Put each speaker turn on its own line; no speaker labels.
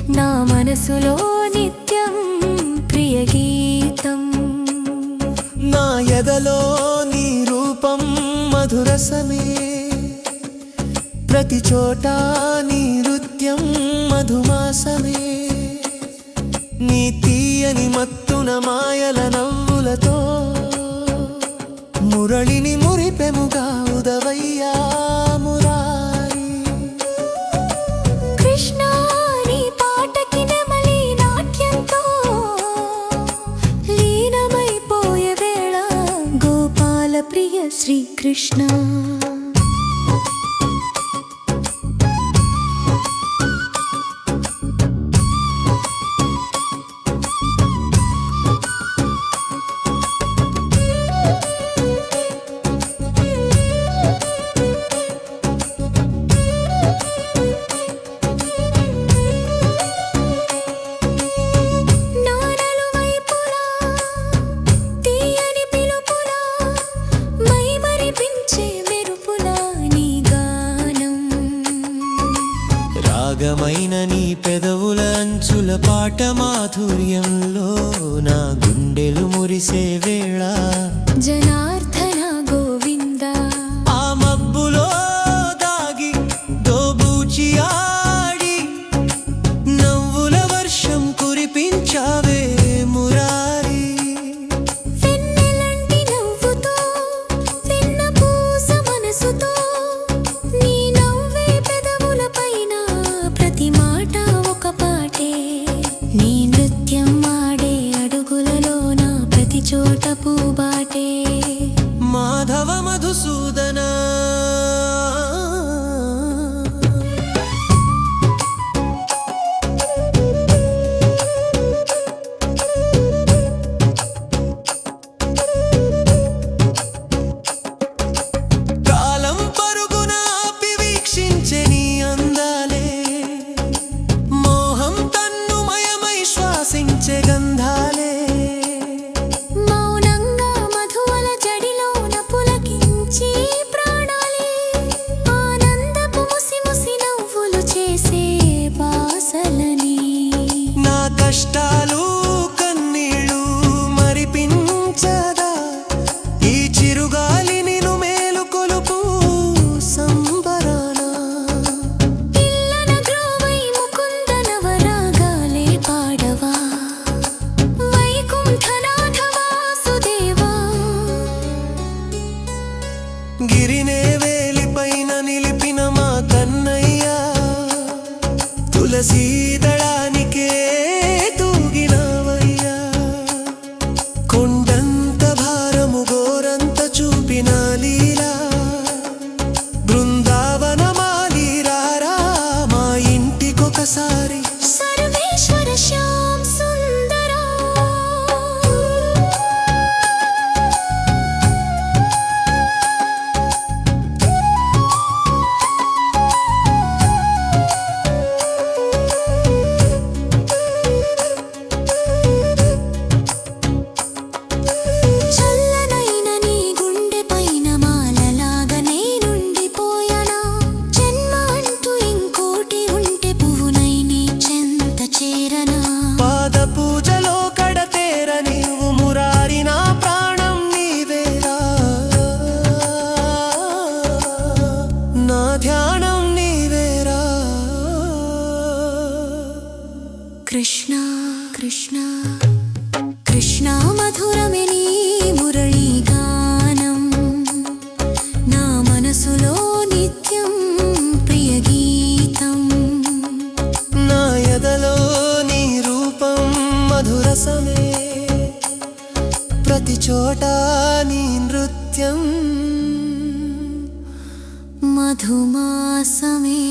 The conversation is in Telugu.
నా మనసులో నిత్యం ప్రియ గీతం
నా ఎదలో నీ రూపం మధురసమే ప్రతి చోట నీ నృత్యం మధుమాసమే నీ తీయని మత్తున మాయల నవ్వులతో మురళిని మురిపెముగా ఉదవయ్యా మురారి
కృష్ణ నీ పాటకి నెమలి నాట్యంతో లీనమైపోయే వేళ గోపాల ప్రియ శ్రీకృష్ణ
రాగమైన నీ పెదవుల అంచుల పాట మాధుర్యంలో నా గుండెలు మురిసే వేళ
జనార్దన గోవింద
ఆ మబ్బులో దాగి దోబూచి ఆడి నవ్వుల వర్షం కురిపించావే మురారి
వెన్నెలంటి నవ్వుతో వెన్నపూస మనసుతో నీ నవ్వే పెదవుల పైన ప్రతి మాట ఒక పాటే నీ నృత్యం ఆడే అడుగులలోన ప్రతి చోట పూబాటే
మాధవ మధుసూదన కాలం పరుగున ఆపి వీక్షించే నీ అందాలే మోహం తన్నుమయమై శ్వాసించే గంధాలే
మౌనంగా మధువల జడిలోన పులకించి ప్రాణాలే ఆనందపు ముసి ముసి నవ్వులు చేసే బాసలని
నా కష్టాలు కన్నీళ్ళు మరిపించదా ఈ చిరుగాలి నిన్ను మేలుకొలుపు సంబరాన
పిల్లన గ్రోవై ముకుంద నవరాగాలే పాడవా వైకుంఠనాథ వాసుదేవా
గిరినే వేలిపైన నిలిపిన మా కన్నయ్య తులసీ దళానికే తూగినవయ్యా కొండంత భారము గోరంత చూపిన లీలా బృందావన మాలీరారా మా ఇంటికొకసారి
సర్వేశ్వర శ్యామ్ సుందరా చల్లనైన నీ గుండె పైన మాలలాగా నేనుండిపోయానా జన్మ అంటూ ఇంకోటి ఉంటే పువ్వునై నీ చెంత చేరనా
పాద పూజలో కడతేర నీవు మురారి నా ప్రాణం నీవేరా నా ధ్యానం నీవేరా
కృష్ణ కృష్ణ కృష్ణ మధురమే నీ మురళీ గానం నా మనసులో నిత్యం ప్రియ గీతం
నా ఎదలో నీ రూపం మధురసమే ప్రతి చోట నీ నృత్యం
మధుమాసమే